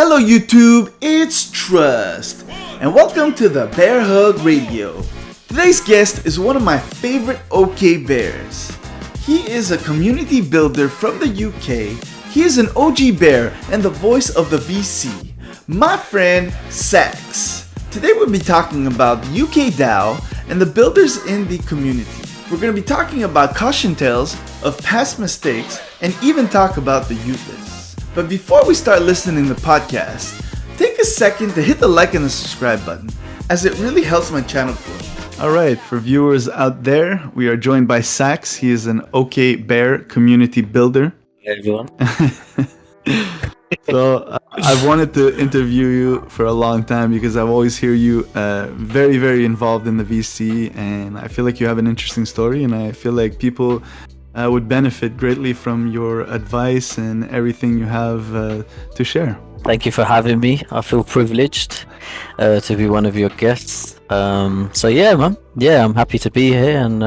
Hello YouTube, it's Trust, and welcome to the Bear Hug Radio. Today's guest is one of my favorite OK Bears. He is a community builder from the UK. He is an OG bear and the voice of the VC, my friend Sax. Today we'll be talking about the UK DAO and the builders in the community. We're going to be talking about caution tales of past mistakes and even talk about the Yootlist. But before we start listening to the podcast, take a second to hit the like and the subscribe button, as it really helps my channel grow. Alright, for viewers out there, we are joined by Sax. He is an OK Bear community builder. Hey everyone. So I've wanted to interview you for a long time because I've always hear you very involved in the VC, and I feel like you have an interesting story, and I feel like people would benefit greatly from your advice and everything you have to share. Thank you for having me. I feel privileged to be one of your guests. So yeah, man. Yeah, I'm happy to be here, and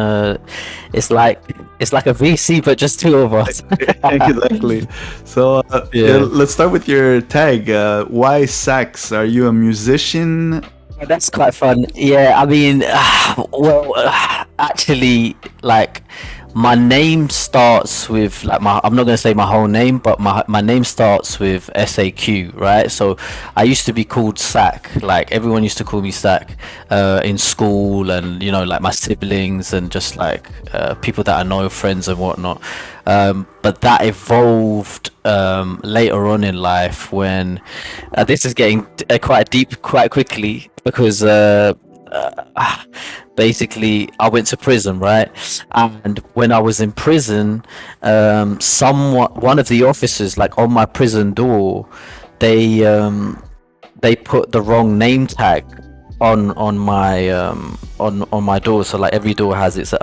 it's like a VC, but just two of us. Exactly. So let's start with your tag. Why Sax? Are you a musician? That's quite fun. Yeah, I mean, actually, like, my name starts with, like, I'm not going to say my whole name, but my name starts with SAQ, right? So I used to be called Sack. Like, everyone used to call me Sack in school, and, you know, like, my siblings and just, like, people that I know, friends and whatnot. But that evolved later on in life when this is getting quite deep quite quickly, because basically I went to prison, right? And when I was in prison, one of the officers, like, on my prison door, they put the wrong name tag on my door. So, like, every door has its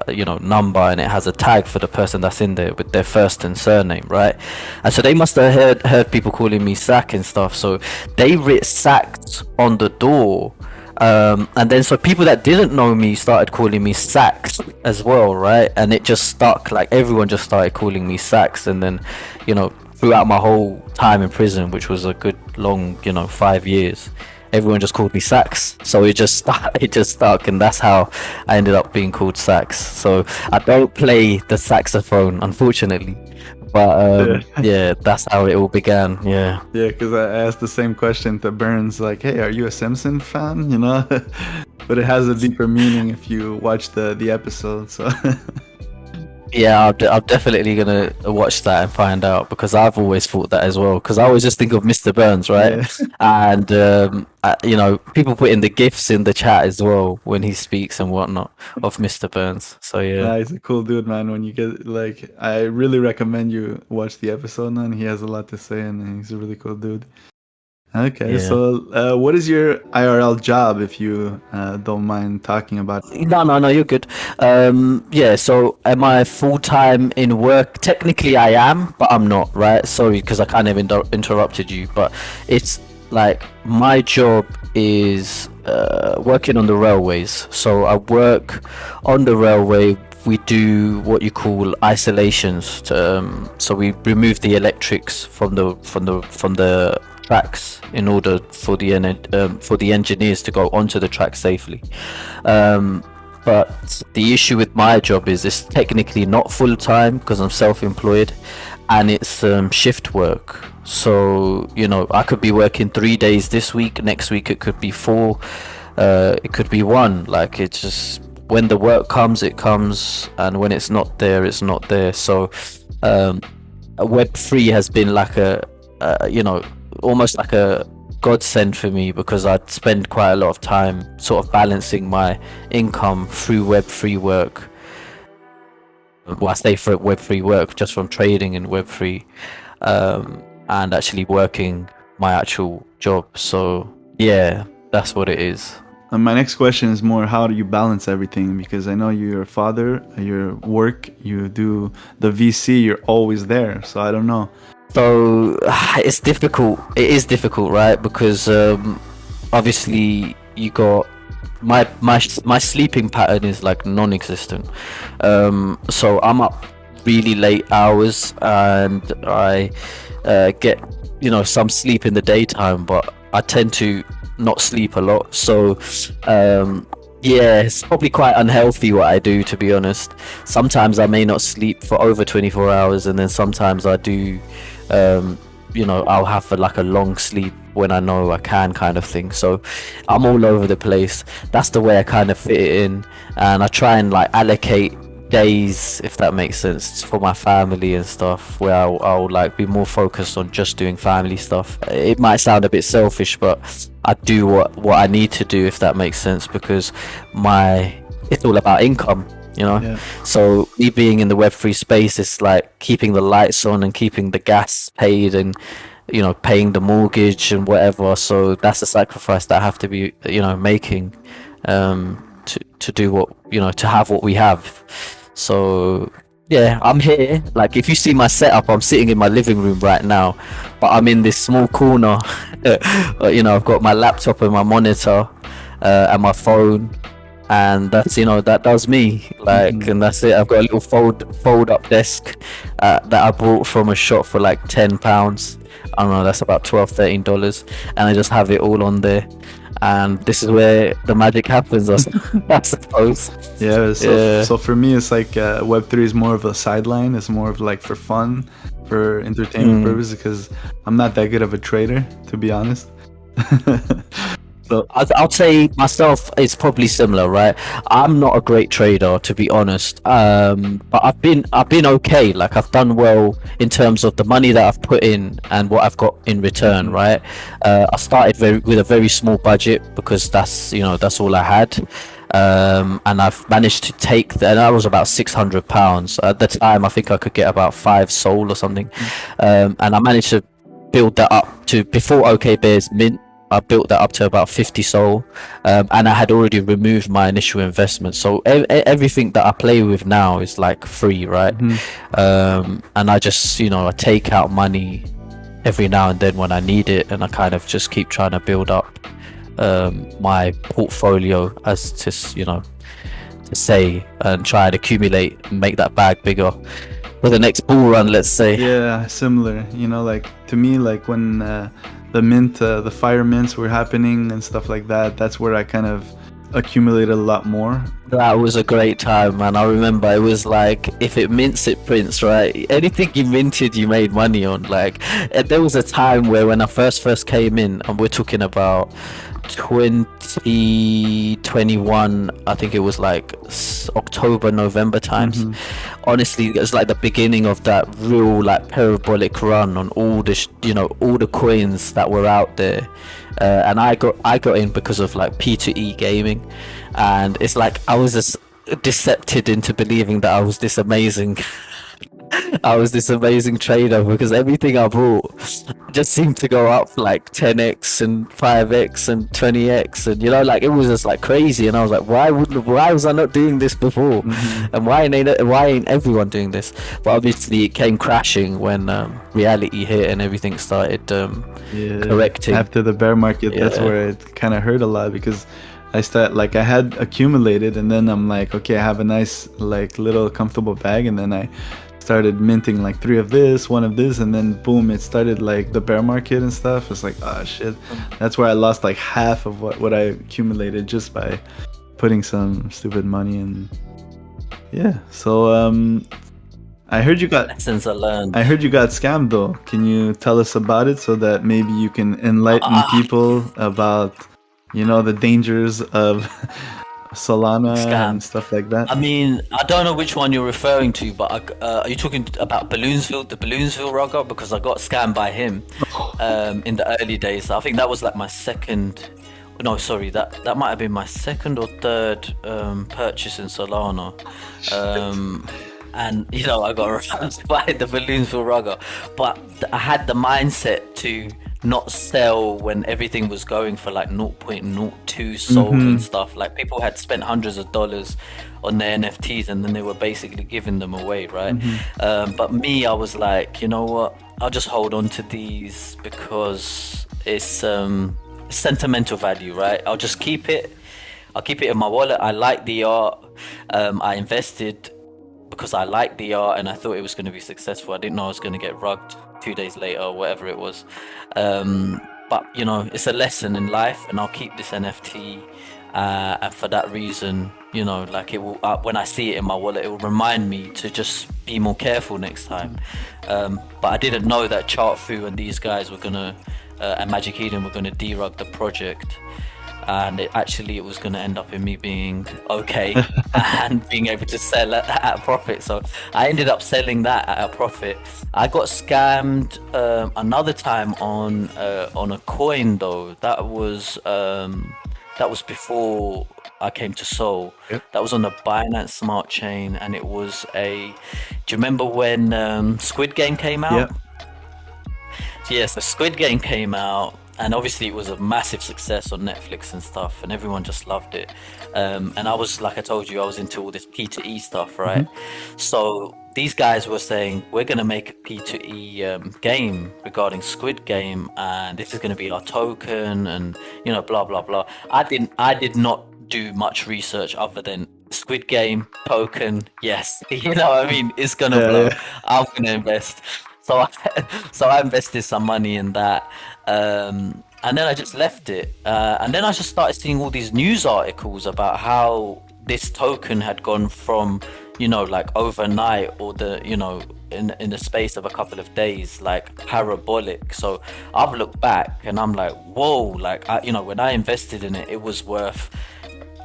number, and it has a tag for the person that's in there with their first and surname, right? And so they must have heard people calling me Sack and stuff, so they writ Sacked on the door. And then so people that didn't know me started calling me Sax as well, right? And it just stuck. Like, everyone just started calling me Sax, and then, you know, throughout my whole time in prison, which was a good long 5 years, everyone just called me Sax. So it just stuck, and that's how I ended up being called Sax. So I don't play the saxophone, unfortunately, but yeah, that's how it all began. Yeah, because I asked the same question to Burns, like, hey, are you a Simpson fan, but it has a deeper meaning if you watch the episode. So yeah, I'm definitely gonna watch that and find out, because I've always thought that as well, because I always just think of Mr. Burns, right? Yeah. And people put in the gifs in the chat as well when he speaks and whatnot of Mr. Burns. So yeah, he's a cool dude, man. When you get, like, I really recommend you watch the episode, man. He has a lot to say, and he's a really cool dude. Okay, yeah. So what is your IRL job, if you don't mind talking about it? No, you're good. Yeah, so am I full-time in work? Technically I am, but I'm not, right? Sorry, because I kind of interrupted you, but it's like, my job is working on the railways. So I work on the railway. We do what you call isolations. So we remove the electrics from the tracks in order for the engineers to go onto the track safely. But the issue with my job is it's technically not full time, because I'm self-employed, and it's shift work. So, I could be working 3 days this week, next week it could be 4, it could be 1. Like, it's just, when the work comes, it comes, and when it's not there, it's not there. So Web3 has been like almost like a godsend for me, because I'd spend quite a lot of time sort of balancing my income through Web3 work. Well, I say for Web3 work just from trading in Web3, and actually working my actual job. So yeah, that's what it is. My next question is more, how do you balance everything? Because I know you're a father, your work, you do the VC, you're always there. So I don't know. So it's difficult. It is difficult, right? Because obviously you got my sleeping pattern is like non-existent. So I'm up really late hours, and I get some sleep in the daytime, but I tend to not sleep a lot. So yeah, it's probably quite unhealthy what I do, to be honest. Sometimes I may not sleep for over 24 hours, and then sometimes I do. I'll have like a long sleep when I know I can, kind of thing. So I'm all over the place. That's the way I kind of fit it in, and I try and like allocate days, if that makes sense, for my family and stuff, where I'll like be more focused on just doing family stuff. It might sound a bit selfish, but I do what I need to do, if that makes sense, because it's all about income. Yeah. So me being in the Web3 space, it's like keeping the lights on and keeping the gas paid, and paying the mortgage and whatever. So that's a sacrifice that I have to be making, to do what to have what we have. So yeah, I'm here. Like, if you see my setup, I'm sitting in my living room right now, but I'm in this small corner. I've got my laptop and my monitor, and my phone, and that's that does me, like. And that's it. I've got a little fold up desk that I bought from a shop for like £10. I don't know, that's about $12-13, and I just have it all on there, and this is where the magic happens, I suppose. Yeah, so for me, it's like Web3 is more of a sideline. It's more of like for fun, for entertainment purposes, because I'm not that good of a trader, to be honest. So I'll say myself, it's probably similar, right? I'm not a great trader, to be honest, but I've been okay. Like, I've done well in terms of the money that I've put in and what I've got in return, right? I started with a very small budget, because that's all I had, and I've managed to and that was about £600 at the time. I think I could get about 5 Sol or something, and I managed to build that up to, before OK Bears mint, I built that up to about 50 Sol, and I had already removed my initial investment. So everything that I play with now is like free, right? And I just, I take out money every now and then when I need it, and I kind of just keep trying to build up my portfolio, as to say, and try and accumulate and make that bag bigger for the next bull run, let's say. yeah, similar. Like, to me, like when the fire mints were happening and stuff like that, that's where I kind of accumulated a lot more. That was a great time, man. I remember it was like, if it mints, it prints, right? Anything you minted, you made money on. Like, there was a time where, when I first came in, and we're talking about 2021, I think it was like October, November times. Honestly, it was like the beginning of that real like parabolic run on all the coins that were out there, and I got in because of like P2E gaming, and it's like I was just decepted into believing that I was this amazing trader, because everything I bought just seemed to go up like 10x and 5x and 20x, and like, it was just like crazy. And I was like, why was I not doing this before? And why ain't everyone doing this? But obviously it came crashing when reality hit and everything started correcting after the bear market. That's where it kind of hurt a lot, because I had accumulated, and then I'm like, okay, I have a nice like little comfortable bag, and then I started minting like 3 of this, 1 of this, and then boom, it started like the bear market and stuff. It's like, oh shit. That's where I lost like half of what I accumulated just by putting some stupid money in. Yeah, so I heard you got lessons I learned. I heard you got scammed though. Can you tell us about it, so that maybe you can enlighten people about the dangers of Solana and stuff like that? I mean, I don't know which one you're referring to, but are you talking about Balloonsville, the Balloonsville rocker? Because I got scammed by him in the early days. I think that was like my second. No, sorry, that might have been my second or third purchase in Solana. And I got around by the Balloonsville rocker, but I had the mindset to not sell when everything was going for like 0.02 Sol and stuff. Like, people had spent hundreds of dollars on their NFTs, and then they were basically giving them away, right? But me, I was like, you know what, I'll just hold on to these, because it's sentimental value, right? I'll just keep it. I'll keep it in my wallet. I like the art. I invested because I liked the art, and I thought it was going to be successful. I didn't know I was going to get rugged. 2 days later or whatever it was. But you know, it's a lesson in life, and I'll keep this NFT. And for that reason, you know, like it will, when I see it in my wallet, it will remind me to just be more careful next time. But I didn't know that Chartfu and these guys were gonna, and Magic Eden were gonna derug the project. And it was going to end up in me being okay and being able to sell at a profit. So I ended up selling that at a profit. I got scammed another time on a coin though. That was before I came to Seoul. Yep. That was on the Binance Smart Chain, and it was a. Do you remember when Squid Game came out? Yeah. Yes, the Squid Game came out, and obviously it was a massive success on Netflix and stuff, and everyone just loved it. And I was, like I told you, I was into all this P2E stuff, right? So these guys were saying, we're going to make a P2E game regarding Squid Game, and this is going to be our token, and, you know, blah, blah, blah. I did not do much research other than Squid Game, token, yes. You know what I mean? It's going to blow. Yeah. I'm going to invest. So I invested some money in that, and then I just left it. And then I just started seeing all these news articles about how this token had gone from, you know, like overnight, or in the space of a couple of days, like parabolic. So I've looked back and I'm like, whoa, like when I invested in it, it was worth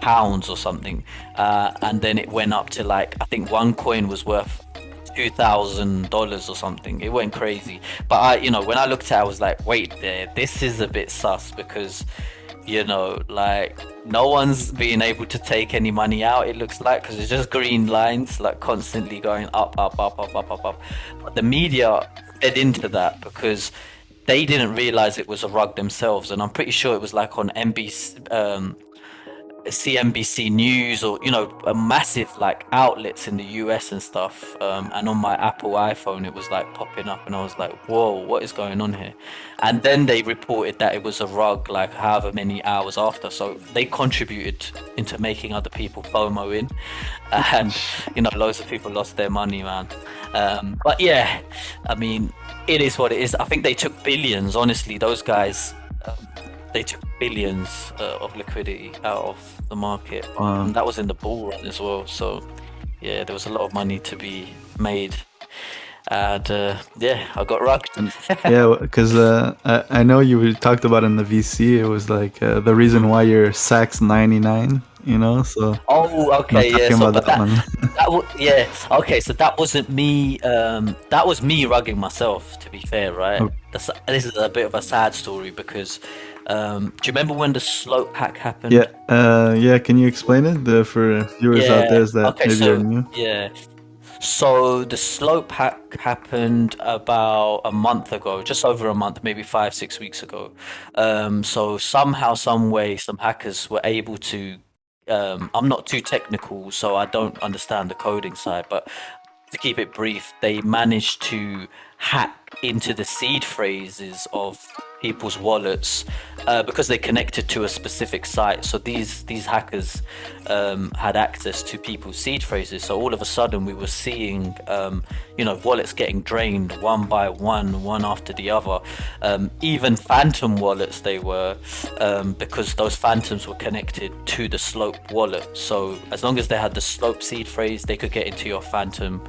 pounds or something, and then it went up to, like, I think one coin was worth $2,000 or something. It went crazy. But when I looked at it, I was like, wait there, this is a bit sus, because like, no one's being able to take any money out, it looks like, because it's just green lines, like, constantly going up, up, up, up, up, up, up. But the media fed into that because they didn't realize it was a rug themselves, and I'm pretty sure it was like on CNBC News, or a massive, like, outlets in the US and stuff, and on my Apple iPhone it was like popping up, and I was like, whoa, what is going on here? And then they reported that it was a rug, like, however many hours after. So they contributed into making other people FOMO in, and loads of people lost their money, man. But yeah, I mean, it is what it is. I think they took billions, honestly, those guys. They took billions of liquidity out of the market. And that was in the bull run as well. So yeah, there was a lot of money to be made. And yeah, I got rugged. Yeah, because I know you talked about in the VC, it was like the reason why you're Sax99, so... Oh, okay, yeah. So, but yeah, okay, so that wasn't me, that was me rugging myself, to be fair, right? Okay. This is a bit of a sad story, because do you remember when the slope hack happened? Yeah, can you explain it for viewers out there that maybe are new? Yeah. So the slope hack happened about a month ago, just over a month, maybe 5-6 weeks ago. So somehow, some way, some hackers were able to. I'm not too technical, so I don't understand the coding side, but to keep it brief, they managed to hack into the seed phrases of people's wallets because they connected to a specific site. So these hackers had access to people's seed phrases. So all of a sudden we were seeing wallets getting drained one by one after the other. Even phantom wallets they were, because those phantoms were connected to the Slope wallet. So as long as they had the Slope seed phrase, they could get into your phantom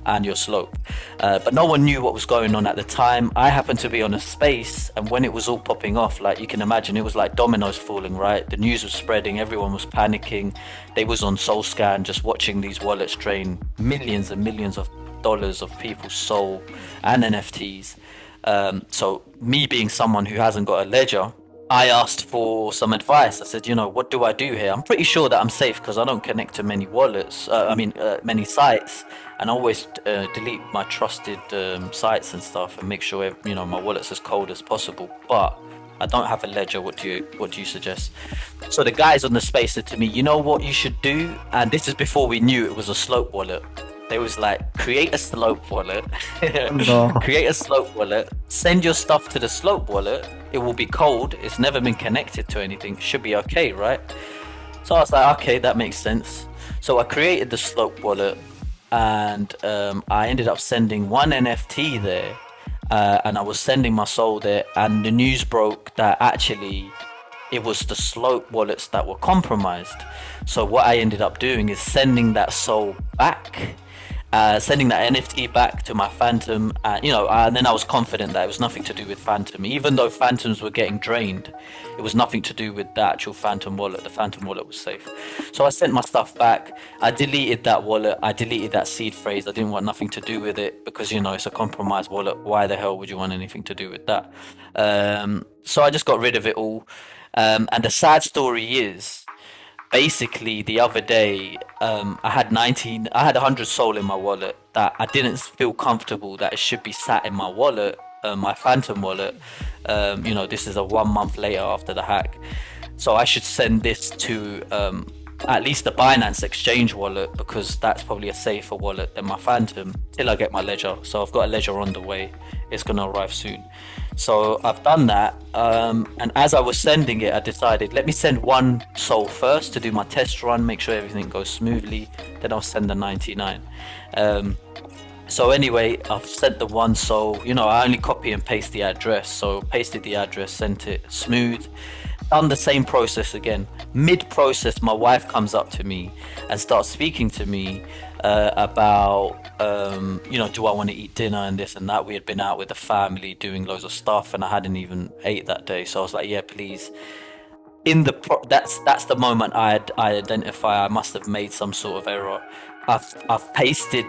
and your Slope, but no one knew what was going on at the time. I happened to be on a space, and when it was all popping off, like, you can imagine, it was like dominoes falling, right? The news was spreading, everyone was panicking. They was on SoulScan just watching these wallets drain millions and millions of dollars of people's soul and NFTs. So me being someone who hasn't got a ledger, I asked for some advice. I said, what do I do here? I'm pretty sure that I'm safe because I don't connect to many wallets, many sites, and I always delete my trusted sites and stuff and make sure, my wallet's as cold as possible. But I don't have a ledger. What do you suggest? So the guys on the space said to me, you know what you should do? And this is before we knew it was a Slope wallet. They was like, create a Slope wallet, create a Slope wallet, send your stuff to the Slope wallet. It will be cold. It's never been connected to anything. It should be okay, right? So I was like, okay, that makes sense. So I created the Slope wallet, and I ended up sending one NFT there. and I was sending my soul there, and the news broke that actually it was the Slope wallets that were compromised. So what I ended up doing is sending that soul back, sending that NFT back to my Phantom, and then I was confident that it was nothing to do with Phantom, even though Phantoms were getting drained. It was nothing to do with the actual Phantom wallet. The Phantom wallet was safe. So I sent my stuff back. I deleted that wallet. I deleted that seed phrase. I didn't want nothing to do with it because, it's a compromised wallet. Why the hell would you want anything to do with that? So I just got rid of it all. And the sad story is, basically the other day, I had 100 soul in my wallet that I didn't feel comfortable that it should be sat in my wallet, my Phantom wallet. This is a 1 month later after the hack, so I should send this to at least the Binance Exchange wallet, because that's probably a safer wallet than my Phantom, till I get my ledger. So I've got a ledger on the way. It's gonna arrive soon. So I've done that, and as I was sending it, I decided, let me send one soul first to do my test run, make sure everything goes smoothly, then I'll send the 99. So anyway, I've sent the one soul. I only copy and paste the address, so pasted the address, sent it smooth. Done the same process again. Mid-process, my wife comes up to me and starts speaking to me about, do I want to eat dinner and this and that. We had been out with the family doing loads of stuff, and I hadn't even ate that day. So I was like, yeah, please. That's the moment I identify I must have made some sort of error. I've pasted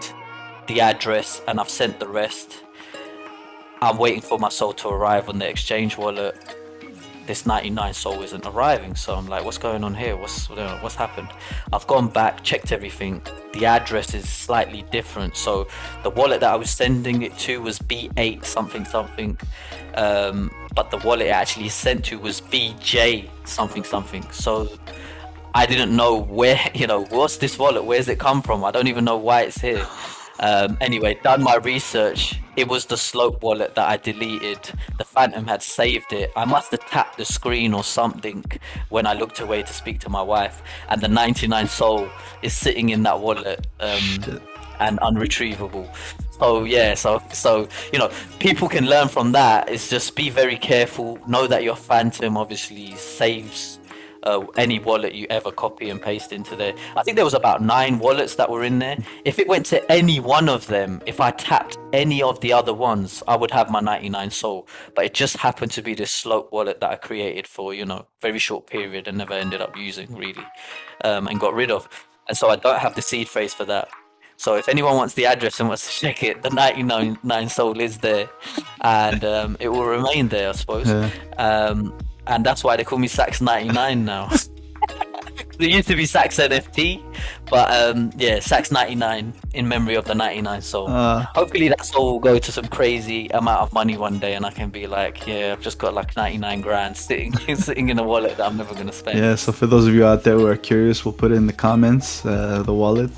the address and I've sent the rest. I'm waiting for my soul to arrive on the exchange wallet. This 99 soul isn't arriving, so I'm like, what's going on here? What's happened? I've gone back, checked everything. The address is slightly different. So the wallet that I was sending it to was B8 something, but the wallet it actually sent to was BJ something. So I didn't know where, what's this wallet? Where's it come from? I don't even know why it's here. Anyway, done my research. It was the Slope wallet that I deleted. The Phantom had saved it. I must have tapped the screen or something when I looked away to speak to my wife, and the 99 soul is sitting in that wallet, and unretrievable. So yeah, so people can learn from that. It's just be very careful. Know that your Phantom obviously saves any wallet you ever copy and paste into there. I think there was about 9 wallets that were in there. If it went to any one of them, if I tapped any of the other ones, I would have my 99 soul. But it just happened to be this Slope wallet that I created for, very short period and never ended up using really, and got rid of. And so I don't have the seed phrase for that. So if anyone wants the address and wants to check it, the 99 soul is there, and it will remain there, I suppose. Yeah. And that's why they call me Sax99 now. It used to be Sax NFT, but Sax99 in memory of the 99 soul. Hopefully that soul will go to some crazy amount of money one day, and I can be like, yeah, I've just got like 99 grand sitting in a wallet that I'm never gonna spend. Yeah. So for those of you out there who are curious, we'll put it in the comments, the wallet.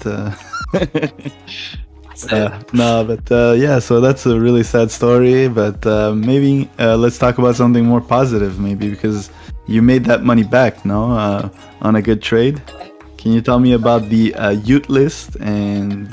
So that's a really sad story, but maybe let's talk about something more positive, maybe, because you made that money back, no? On a good trade. Can you tell me about the Yootlist and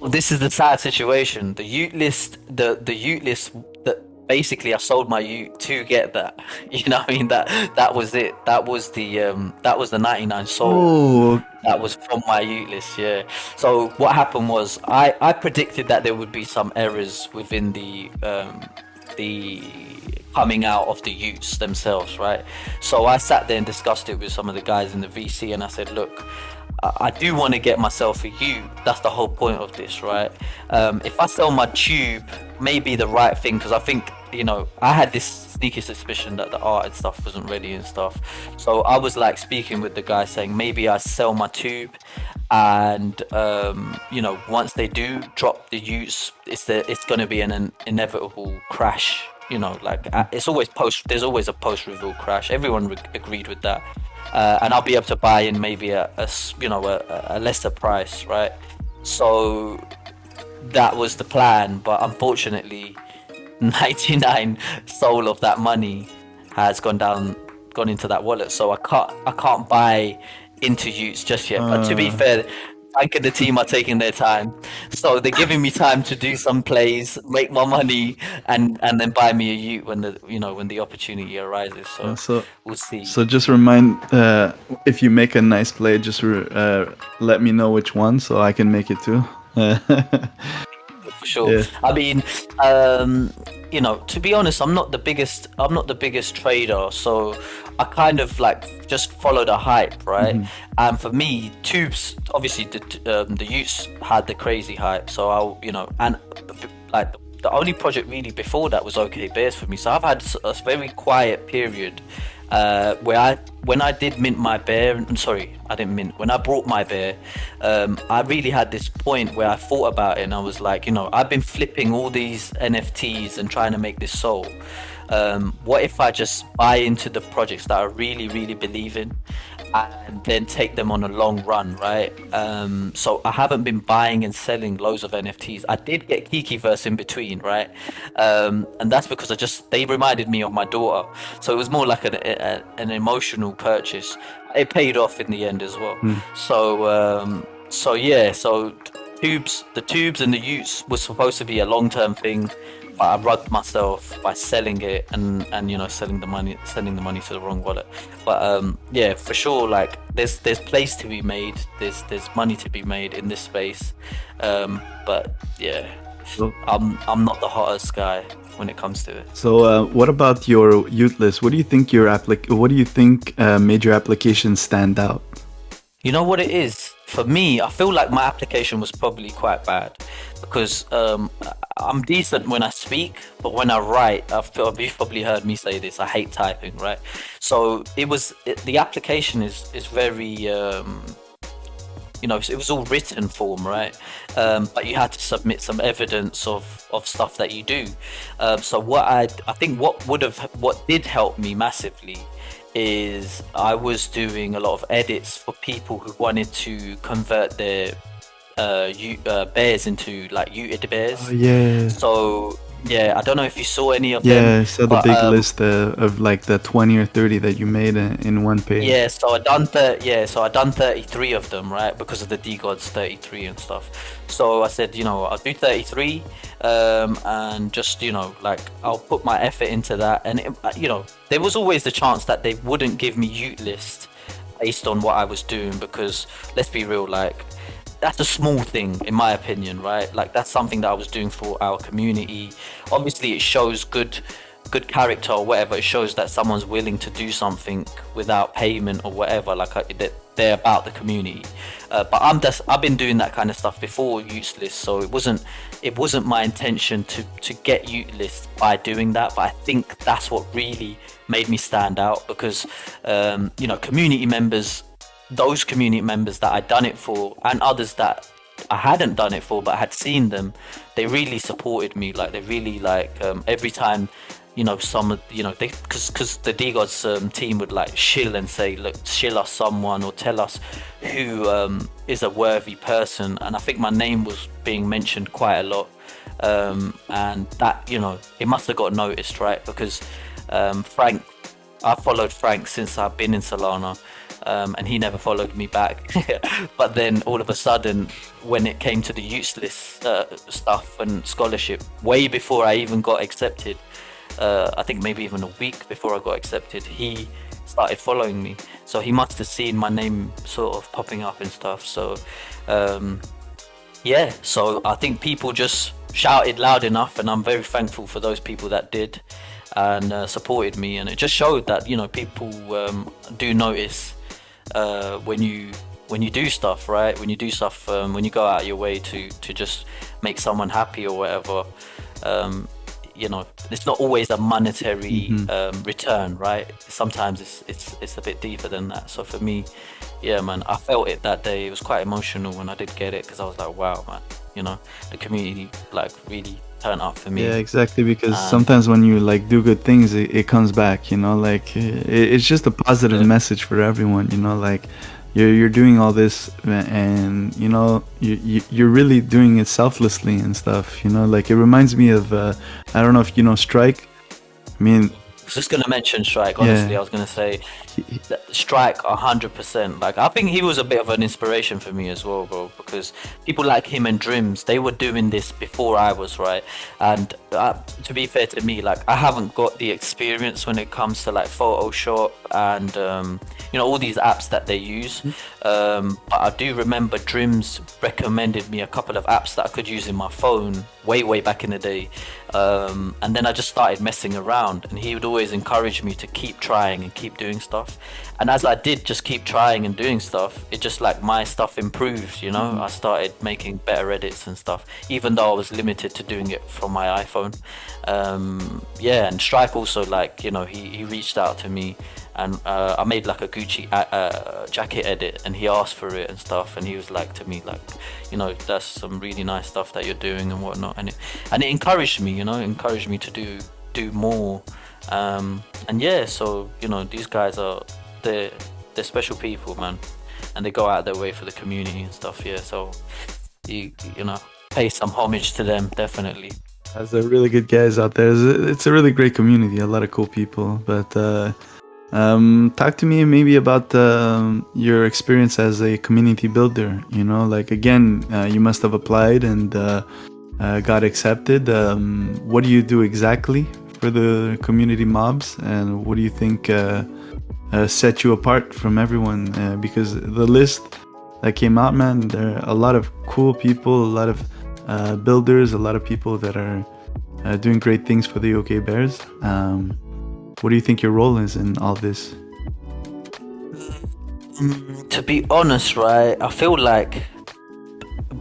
Well, this is the sad situation. The Yootlist, the Yootlist, that basically I sold my Ute to get that. You know what I mean? That was it. That was the 99 soul. oh, That was from my Yootlist, yeah. So what happened was I predicted that there would be some errors within the coming out of the Utes themselves, right? So I sat there and discussed it with some of the guys in the VC, and I said, look, I do want to get myself a Ute. That's the whole point of this, right? If I sell my tube, maybe the right thing, because I think, I had this sneaky suspicion that the art and stuff wasn't ready and stuff. So I was like speaking with the guy saying maybe I sell my tube, and once they do drop the Utes, it's going to be an inevitable crash. It's always there's always a post-reveal crash. Everyone agreed with that. And I'll be able to buy in maybe a lesser price, right? So that was the plan, but unfortunately 99 soul of that money has gone into that wallet, so I can't buy into Utes just yet. But to be fair, Frank and the team are taking their time, so they're giving me time to do some plays, make my money, and then buy me a ute when the opportunity arises. Yeah, So we'll see. so just remind, if you make a nice play, just let me know which one so I can make it too. For sure. Yeah. I mean, to be honest, I'm not the biggest. I'm not the biggest trader, so I kind of like just follow the hype, right? And for me, tubes, obviously, the Utes had the crazy hype, so and like the only project really before that was OK Bears for me. So I've had a very quiet period when I did mint my bear. I'm sorry, I didn't mint. When I brought my bear, I really had this point where I thought about it, and I was like, I've been flipping all these NFTs and trying to make this soul. What if I just buy into the projects that I really, really believe in, and then take them on a long run, right? So I haven't been buying and selling loads of NFTs. I did get Kikiverse in between, right? And that's because they reminded me of my daughter. So it was more like an emotional purchase. It paid off in the end as well. So yeah, so the tubes and the Utes was supposed to be a long-term thing. I rugged myself by selling it and sending the money to the wrong wallet. But yeah, for sure, like there's place to be made, there's money to be made in this space. But yeah, I'm not the hottest guy when it comes to it. So what about your Yootlist? What do you think made your application stand out? You know what it is? For me, I feel like my application was probably quite bad because I'm decent when I speak, but when I write, you've probably heard me say this, I hate typing, right? So the application is very, it was all written form, right? But you had to submit some evidence of stuff that you do. So I think what did help me massively is I was doing a lot of edits for people who wanted to convert their bears into like Ute bears. Oh, yeah. So yeah, I don't know if you saw any of them. Yeah, I saw the big list of like the 20 or 30 that you made in one page. Yeah, so I done 33 of them, right? Because of the DGods 33 and stuff. So I said, I'll do 33, and just like I'll put my effort into that. And there was always the chance that they wouldn't give me Yootlist based on what I was doing, because let's be real, like that's a small thing in my opinion, right? Like that's something that I was doing for our community. Obviously it shows good character or whatever. It shows that someone's willing to do something without payment or whatever, like that they're about the community. But I've been doing that kind of stuff before Yootlist, so it wasn't my intention to get Yootlist by doing that. But I think that's what really made me stand out, because community members, those community members that I'd done it for, and others that I hadn't done it for but had seen them, they really supported me. Like they really every time because the DGods team would like shill and say, look, shill us someone or tell us who is a worthy person, and I think my name was being mentioned quite a lot, and that it must have got noticed, right? Because Frank, I followed Frank since I've been in Solana. And he never followed me back. But then all of a sudden, when it came to the Yootlist stuff and scholarship, way before I even got accepted, I think maybe even a week before I got accepted, he started following me. So he must have seen my name sort of popping up and stuff. So yeah, so I think people just shouted loud enough, and I'm very thankful for those people that did and supported me. And it just showed that people do notice when you do stuff, right? When you do stuff, when you go out of your way to just make someone happy or whatever, it's not always a monetary return, right? Sometimes it's a bit deeper than that. So for me, yeah, man, I felt it that day. It was quite emotional when I did get it, because I was like, wow, man, the community like really turned up for me. Yeah, exactly, because sometimes when you like do good things, it comes back, like it's just a positive message for everyone, like you're doing all this, and you're really doing it selflessly and stuff, like it reminds me of I don't know if Strike. I mean, was just gonna mention Strike. Honestly, Yeah. I was gonna say that Strike 100%. Like I think he was a bit of an inspiration for me as well, bro. Because people like him and Drims, they were doing this before I was, right? And to be fair to me, like I haven't got the experience when it comes to like Photoshop and all these apps that they use. But I do remember Drims recommended me a couple of apps that I could use in my phone way back in the day. And then I just started messing around, and he would always encourage me to keep trying and keep doing stuff. And as I did just keep trying and doing stuff, it just like my stuff improved, I started making better edits and stuff, even though I was limited to doing it from my iPhone. Yeah, and Strike also, like, he reached out to me, and I made like a Gucci jacket edit, and he asked for it and stuff, and he was like to me like, that's some really nice stuff that you're doing and whatnot, and it encouraged me, encouraged me to do more. And yeah, so these guys they're special people, man, and they go out their way for the community and stuff. Yeah, so you pay some homage to them, definitely. As a really good guys out there. It's a really great community, a lot of cool people. But talk to me maybe about your experience as a community builder. Like again, you must have applied and got accepted. What do you do exactly for the community mobs, and what do you think set you apart from everyone? Because the list that came out, man, there are a lot of cool people, a lot of builders, a lot of people that are doing great things for the OK Bears. What do you think your role is in all this? To be honest, right, I feel like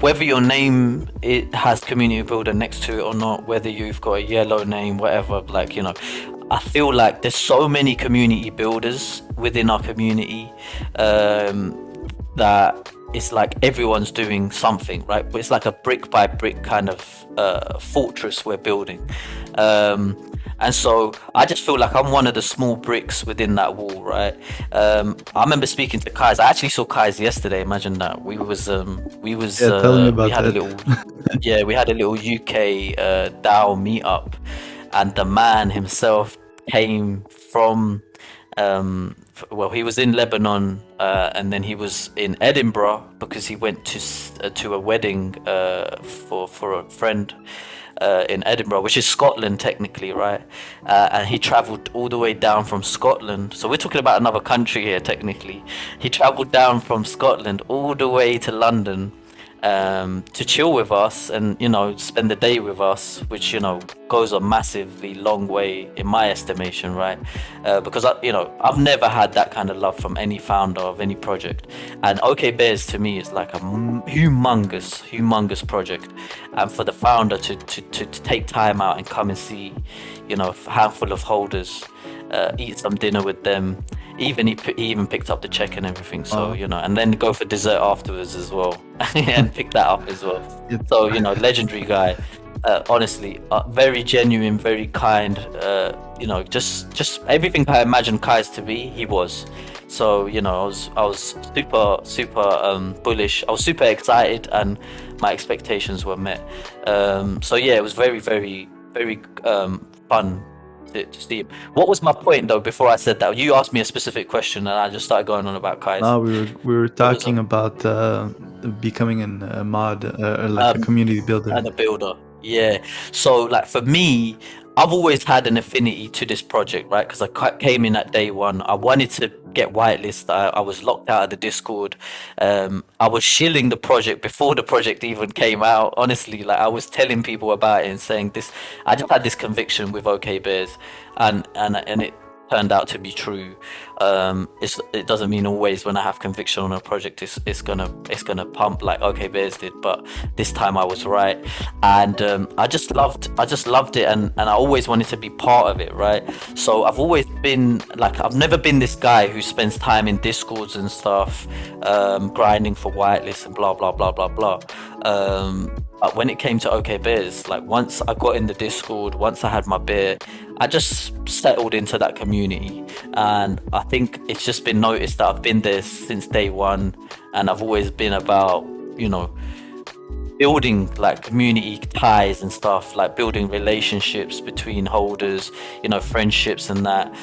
whether your name it has community builder next to it or not, whether you've got a yellow name, whatever, like I feel like there's so many community builders within our community that it's like everyone's doing something, right? But it's like a brick by brick kind of fortress we're building. And so I just feel like I'm one of the small bricks within that wall, right? I remember speaking to Kais. I actually saw Kais yesterday. Imagine that. We Tell me about that. We had a little UK DAO meetup, and the man himself came from he was in Lebanon, and then he was in Edinburgh because he went to a wedding for a friend in Edinburgh, which is Scotland technically, right? And he travelled all the way down from Scotland. So we're talking about another country here technically. He travelled down from Scotland all the way to London to chill with us and spend the day with us, which goes a massively long way in my estimation, right? Because I've never had that kind of love from any founder of any project, and OK Bears to me is like a humongous project, and for the founder to take time out and come and see a handful of holders, eat some dinner with them. He even picked up the check and everything, so and then go for dessert afterwards as well, and pick that up as well. So legendary guy, honestly, very genuine, very kind. Just everything I imagined Kai's to be, he was. So I was super bullish. I was super excited, and my expectations were met. So yeah, it was very fun to see him. What was my point though before I said that? You asked me a specific question and I just started going on about Kais. No, we were talking about becoming a mod, like a community builder. And a builder. Yeah. So like for me, I've always had an affinity to this project, right? Because I came in at day one. I wanted to get whitelist. I was locked out of the Discord. I was shilling the project before the project even came out. Honestly, like I was telling people about it and saying this. I just had this conviction with OK Bears, and it turned out to be true. It doesn't mean always when I have conviction on a project it's gonna pump like OK Bears did, but this time I was right, and I just loved it, and I always wanted to be part of it, right? So I've always been like, I've never been this guy who spends time in Discords and stuff, grinding for whitelists and blah blah blah blah blah. But when it came to OK Bears, like once I got in the Discord, once I had my beer, I just settled into that community, and I think it's just been noticed that I've been there since day one, and I've always been about building like community ties and stuff, like building relationships between holders, friendships and that.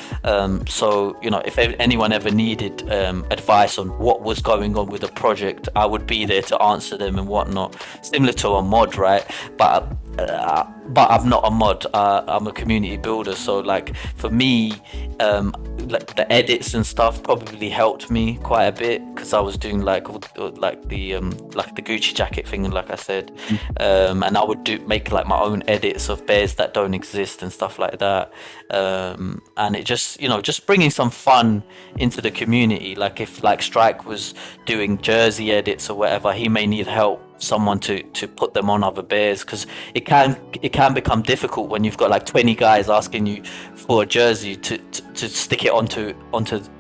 So if anyone ever needed advice on what was going on with a project, I would be there to answer them and whatnot, similar to a mod, right? But I'm not a mod. I'm a community builder. So like for me, like the edits and stuff probably helped me quite a bit, because I was doing like the Gucci jacket thing, like I said, and I would make like my own edits of bears that don't exist and stuff like that. And it just bringing some fun into the community. Like if like Strike was doing jersey edits or whatever, he may need help, someone to put them on other bears, because it can become difficult when you've got like 20 guys asking you for a jersey to stick it onto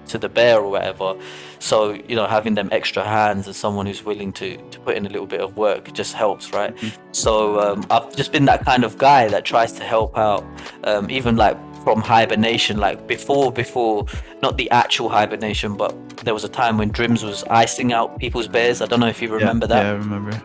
the bear or whatever. So having them extra hands and someone who's willing to put in a little bit of work just helps, right? So I've just been that kind of guy that tries to help out, even like from hibernation, like before not the actual hibernation, but there was a time when Drims was icing out people's bears. I don't know if you remember that. Yeah, I remember.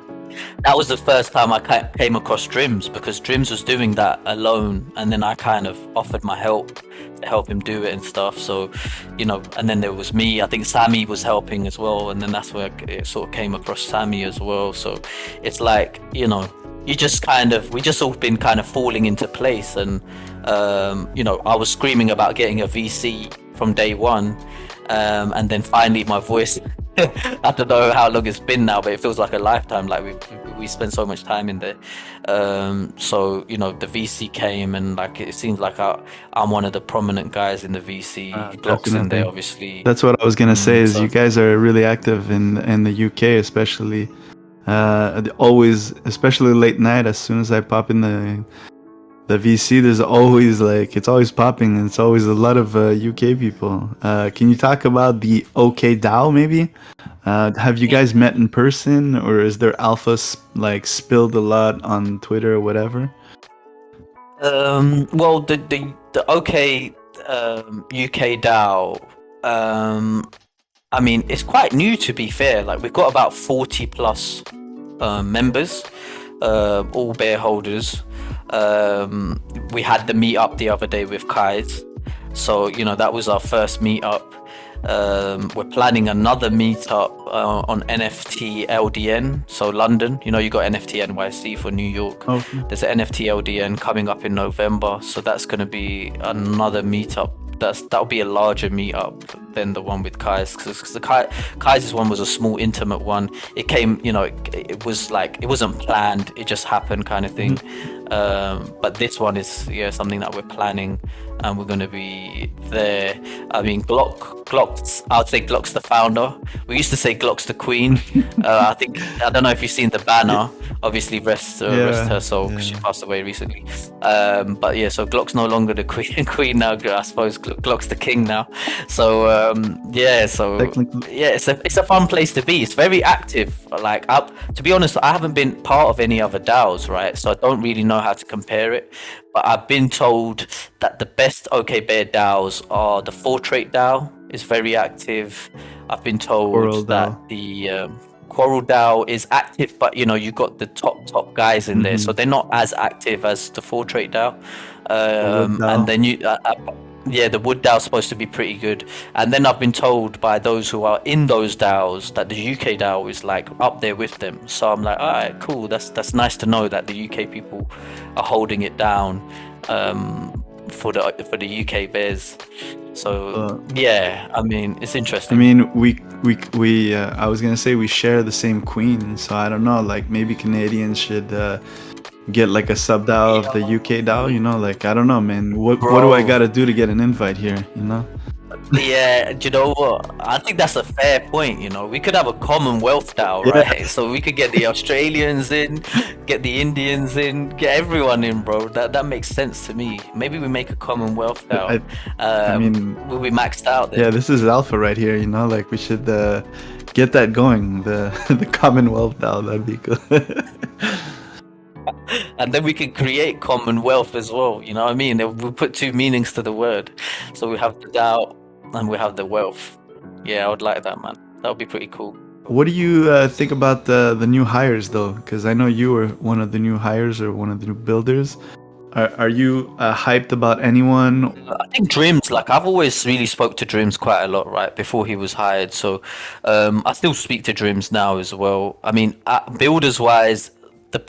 That was the first time I came across Drims, because Drims was doing that alone, and then I kind of offered my help to help him do it and stuff. So, and then there was me. I think Sammy was helping as well, and then that's where it sort of came across Sammy as well. So it's like, we just all been kind of falling into place, and I was screaming about getting a VC from day one, and then finally my voice I don't know how long it's been now, but it feels like a lifetime. Like we spent so much time in there. So the VC came, and like it seems like I'm one of the prominent guys in the VC. Glock's in there, obviously. That's what I was gonna say. Is you guys are really active in the UK, especially. Always, especially late night. As soon as I pop in the VC, there's always it's always popping, and it's always a lot of UK people. Can you talk about the OK DAO maybe? Have you guys met in person, or is there alpha spilled a lot on Twitter or whatever? Well, the OK UK DAO, I mean, it's quite new, to be fair. Like we've got about 40 plus members, all bear holders. We had the meetup the other day with Kai's, so that was our first meetup. We're planning another meetup on NFT LDN, so London. You got NFT NYC for New York. Okay. There's an NFT LDN coming up in November, so that's going to be another meetup. That'll be a larger meetup than the one with Kai's, because the Kai's one was a small, intimate one. It came, it was like, it wasn't planned, it just happened, kind of thing. But this one is something that we're planning, and we're going to be there. I mean, I'd say Glock's the founder. We used to say Glock's the queen. I don't know if you've seen the banner. Obviously, rest her soul, because she passed away recently. But yeah, so Glock's no longer the queen now. I suppose Glock's the king now. So it's a fun place to be. It's very active. Like, to be honest, I haven't been part of any other DAOs, right? So I don't really know how to compare it. But I've been told that the best OK Bear DAOs are the 4-Trait DAO. Is very active. I've been told that the Quarrel DAO is active, but you got the top guys in there, so they're not as active as the 4-Trait DAO. And then the Wood DAO is supposed to be pretty good. And then I've been told by those who are in those DAOs that the UK DAO is like up there with them. So I'm like, all right, cool. That's nice to know that the UK people are holding it down for the UK bears. So I mean, it's interesting. I mean, we I was gonna say we share the same queen, so I don't know. Like maybe Canadians should get like a sub DAO of the UK DAO. Like I don't know, man. What do I gotta do to get an invite here? Yeah, do you know what? I think that's a fair point. We could have a Commonwealth DAO, right? Yeah. So we could get the Australians in, get the Indians in, get everyone in, bro. That makes sense to me. Maybe we make a Commonwealth DAO. I mean, we'll be maxed out then. Yeah, this is alpha right here. Like we should get that going. The Commonwealth DAO, that'd be good. And then we can create Commonwealth as well. You know what I mean? We'll put two meanings to the word. So we have the DAO and we have the wealth. Yeah, I would like that, man. That would be pretty cool. What do you think about the new hires, though? Because I know you were one of the new hires or one of the new builders. Are you hyped about anyone? I think Dreams, like I've always really spoke to Dreams quite a lot, right, before he was hired. So I still speak to Dreams now as well. I mean, builders wise,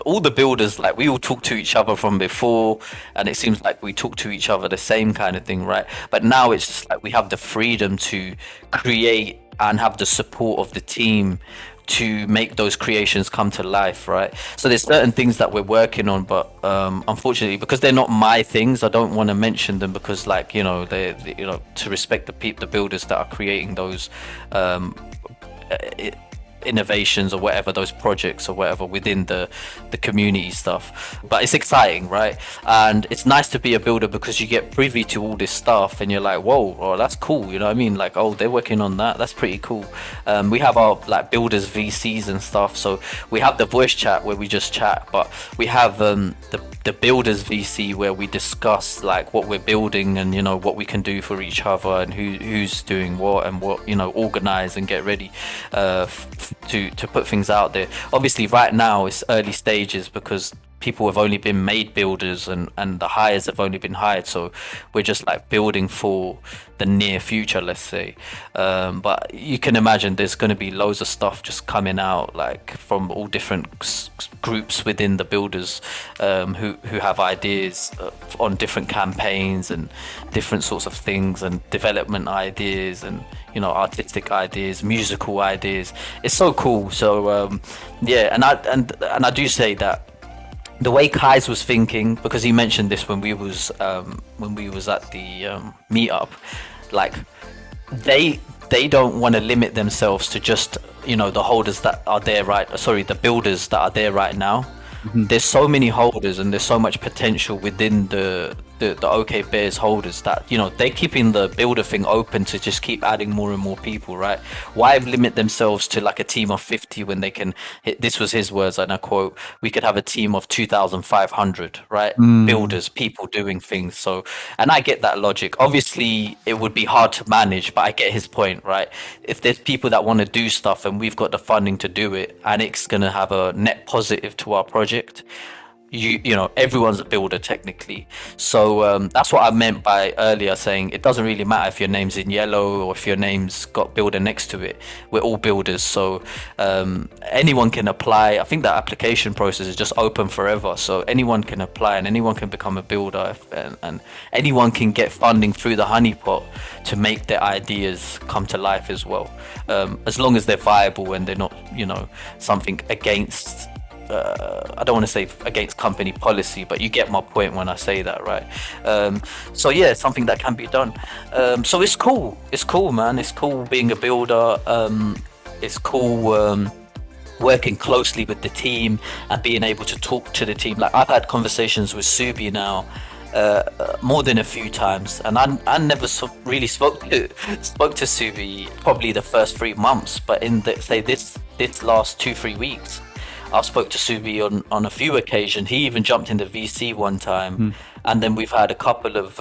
all the builders, like we all talk to each other from before, and it seems like we talk to each other the same kind of thing, right? But now it's just like we have the freedom to create and have the support of the team to make those creations come to life, right? So there's certain things that we're working on, but unfortunately, because they're not my things, I don't want to mention them because, like, you know, to respect the builders that are creating those innovations or whatever, those projects or whatever within the community stuff. But it's exciting, right? And it's nice to be a builder because you get privy to all this stuff and you're like, whoa, oh, that's cool, you know what I mean? Like, oh, they're working on that, that's pretty cool. We have our like builders VCs and stuff, so we have the voice chat where we just chat, but we have the builders VC where we discuss like what we're building and, you know, what we can do for each other and who's doing what and what, you know, organize and get ready to put things out there. Obviously right now it's early stages because people have only been made builders and the hires have only been hired, so we're just like building for the near future, let's say. But you can imagine there's going to be loads of stuff just coming out, like from all different groups within the builders who have ideas on different campaigns and different sorts of things and development ideas and, you know, artistic ideas, musical ideas. It's so cool. So yeah, and I do say that the way Kai's was thinking, because he mentioned this when we was at the meetup, like they don't want to limit themselves to just, you know, the holders that are there the builders that are there right now. Mm-hmm. There's so many holders and there's so much potential within the OK Bears holders that, you know, they're keeping the builder thing open to just keep adding more and more people, right? Why limit themselves to like a team of 50 when they can, this was his words and I quote, we could have a team of 2,500, right? Builders, people doing things. So, and I get that logic. Obviously it would be hard to manage, but I get his point, right? If there's people that want to do stuff and we've got the funding to do it and it's going to have a net positive to our project, you know, everyone's a builder technically. So that's what I meant by earlier saying it doesn't really matter if your name's in yellow or if your name's got builder next to it. We're all builders, so anyone can apply. I think that application process is just open forever, so anyone can apply and anyone can become a builder, and anyone can get funding through the honeypot to make their ideas come to life as well, as long as they're viable and they're not, you know, something against I don't want to say against company policy, but you get my point when I say that, right? So yeah, it's something that can be done. So it's cool, man. It's cool being a builder. It's cool working closely with the team and being able to talk to the team. Like I've had conversations with Subi now more than a few times, and I never really spoke to Subi probably the first 3 months, but in this last 2-3 weeks I've spoke to Subi on a few occasions. He even jumped in the VC one time, and then we've had a couple of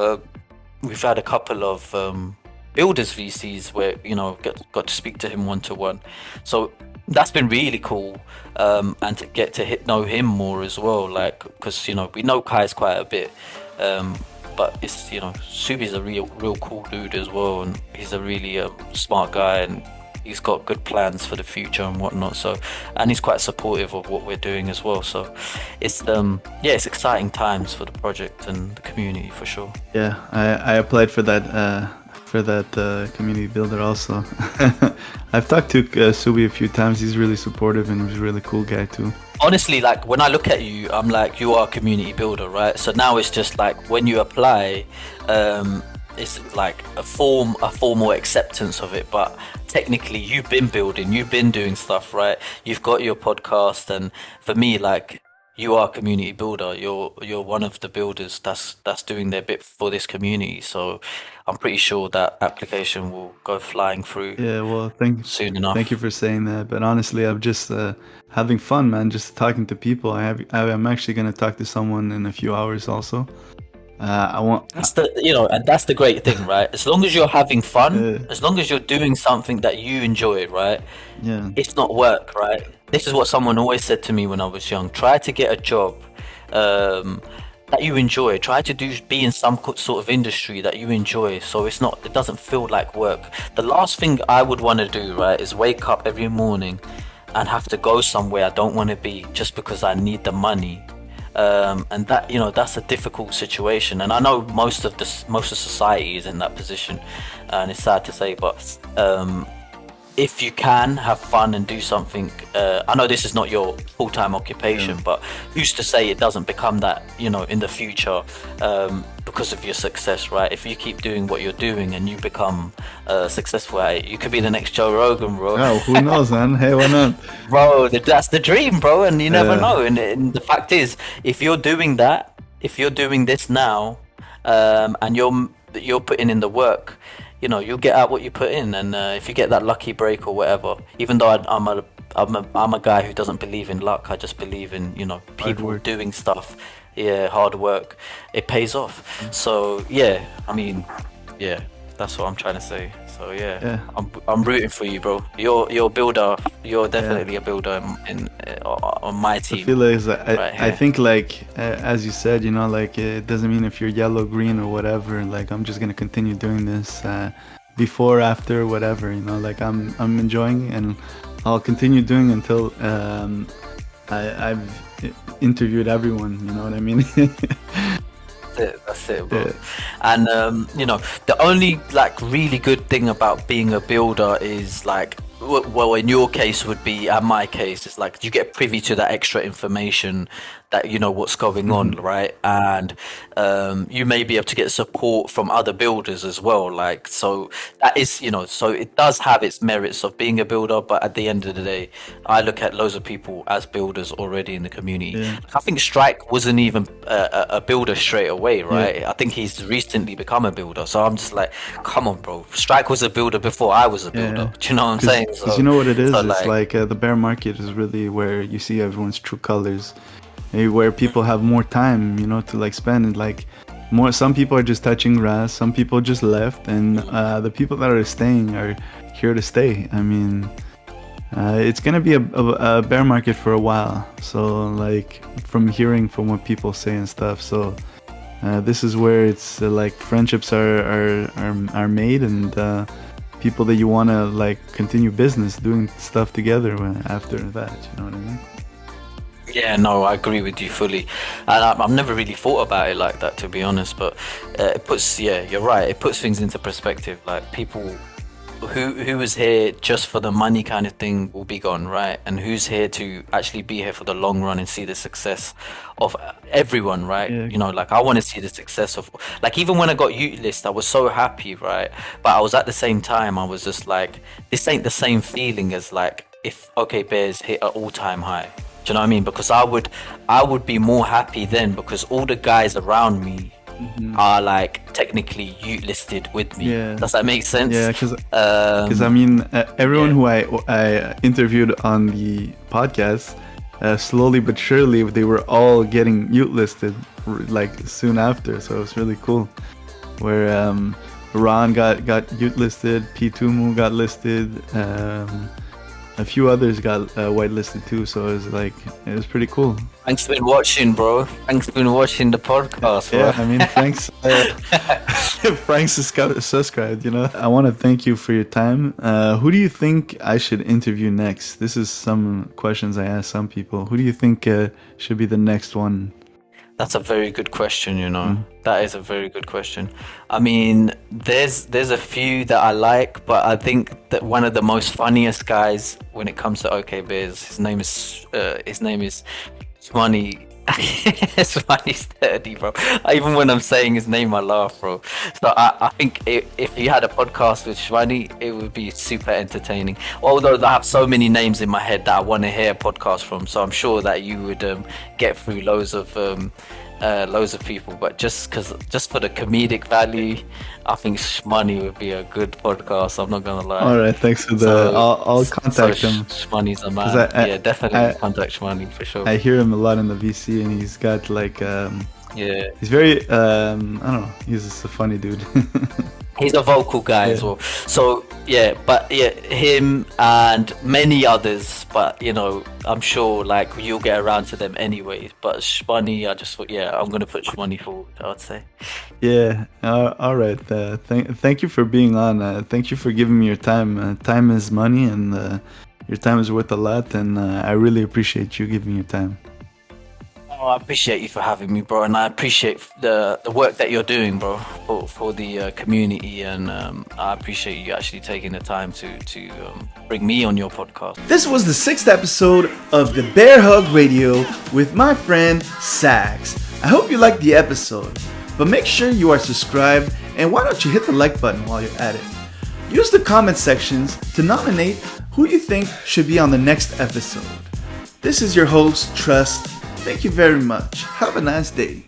builders VCs where, you know, got to speak to him one-to-one. So that's been really cool, and to get to know him more as well, like, because, you know, we know Kai's quite a bit, but it's, you know, Subi's a real cool dude as well, and he's a really smart guy, and he's got good plans for the future and whatnot. So, and he's quite supportive of what we're doing as well. So, it's it's exciting times for the project and the community for sure. Yeah, I applied for that community builder also. I've talked to Subi a few times. He's really supportive and he's a really cool guy too. Honestly, like when I look at you, I'm like, you are a community builder, right? So now it's just like when you apply, it's like a formal acceptance of it, but technically you've been building, you've been doing stuff, right? You've got your podcast, and for me, like, you are a community builder. You're one of the builders that's doing their bit for this community. So I'm pretty sure that application will go flying through. Yeah, well, soon enough. Thank you for saying that. But honestly, I'm just having fun, man. Just talking to people. I'm actually gonna talk to someone in a few hours also. I want. That's and that's the great thing, right? As long as you're having fun, Uh, as long as you're doing something that you enjoy, right? yeah. It's not work, right? This is what someone always said to me when I was young. Try to get a job um, that you enjoy. Try to be in some sort of industry that you enjoy, so it doesn't feel like work. The last thing I would want to do, right, is wake up every morning and have to go somewhere I don't want to be just because I need the money. And that that's a difficult situation, and I know most of society is in that position, and it's sad to say, but if you can have fun and do something, I know this is not your full-time occupation, but who's to say it doesn't become that, in the future, because of your success, right? If you keep doing what you're doing and you become successful at it, you could be the next Joe Rogan, bro. Oh, who knows, man? Hey, why not? Bro, that's the dream, bro, and you never know. And the fact is, if you're doing this now, and you're putting in the work, you'll get out what you put in. And if you get that lucky break or whatever, even though I'm a guy who doesn't believe in luck, I just believe in people doing stuff. Yeah, hard work, it pays off. So yeah, I mean, yeah, that's what I'm trying to say. So yeah. I'm rooting for you, bro. You're a builder. You're definitely a builder on my team. I feel like I think like as you said, like it doesn't mean if you're yellow, green, or whatever. Like I'm just gonna continue doing this before, after, whatever. Like I'm enjoying, and I'll continue doing until I've interviewed everyone. You know what I mean? That's it, bro. Yeah. And the only like really good thing about being a builder is like, well, in your case would be, and my case, it's like you get privy to that extra information that what's going on, right? And you may be able to get support from other builders as well, like, so that is so it does have its merits of being a builder. But at the end of the day, I look at loads of people as builders already in the community. I think Strike wasn't even a builder straight away, right? I think he's recently become a builder, so I'm just like, come on, bro, Strike was a builder before I was a builder. Do you know what I'm saying? Because you know what it is, it's like the bear market is really where you see everyone's true colors, where people have more time, to like spend, and like some people are just touching grass, some people just left, and the people that are staying are here to stay. I mean, it's gonna be a bear market for a while, so like from hearing from what people say and stuff, so this is where it's like friendships are made, and people that you want to like continue business, doing stuff together after that, you know what I mean? Yeah, no, I agree with you fully, and I've never really thought about it like that, to be honest, but you're right, it puts things into perspective. Like, people who was here just for the money kind of thing will be gone, right? And who's here to actually be here for the long run and see the success of everyone, right? Like, I want to see the success of, like, even when I got Yootlist, I was so happy, right? But I was, at the same time, I was just like, this ain't the same feeling as like if OK Bears hit an all-time high. Do you know what I mean? Because I would be more happy then, because all the guys around me are like technically Yootlisted with me. Does that make sense? Yeah, because I mean, everyone who I interviewed on the podcast, slowly but surely they were all getting Yootlisted like soon after, so it was really cool. Where Ron got Yootlisted, P2Mu got listed, a few others got whitelisted too, so it was pretty cool. Thanks for watching, bro. Thanks for watching the podcast, bro. Yeah, I mean, thanks. Thanks to subscribe, I want to thank you for your time. Who do you think I should interview next? This is some questions I asked some people. Who do you think should be the next one? That's a very good question, That is a very good question. I mean, there's a few that I like, but I think that one of the most funniest guys when it comes to OK Bears, his name is Shwani. Shwani's 30, bro. Even when I'm saying his name, I laugh, bro. So I think if you had a podcast with Shwani, it would be super entertaining. Although I have so many names in my head that I want to hear a podcast from, so I'm sure that you would get through loads of people, but just for the comedic value, I think Shmoney would be a good podcast. I'm not gonna lie. All right, thanks for the. I'll contact him. Shmoney's a man. Definitely contact Shmoney for sure. I hear him a lot in the VC, and he's got like Yeah. He's very I don't know. He's just a funny dude. He's a vocal guy as well. So yeah, but yeah, him and many others. But you know, I'm sure like you'll get around to them anyways. But Shmoney, I just thought, yeah, I'm gonna put Shmoney forward, I would say. Yeah. All right. Thank you for being on. Thank you for giving me your time. Time is money, and your time is worth a lot. And I really appreciate you giving your time. Oh, I appreciate you for having me, bro, and I appreciate the work that you're doing, bro, for the community, and I appreciate you actually taking the time to bring me on your podcast. This was the 6th episode of the Bear Hug Radio with my friend Sax. I hope you liked the episode, but make sure you are subscribed, and why don't you hit the like button while you're at it. Use the comment sections to nominate who you think should be on the next episode. This is your host, Trust. Thank you very much. Have a nice day.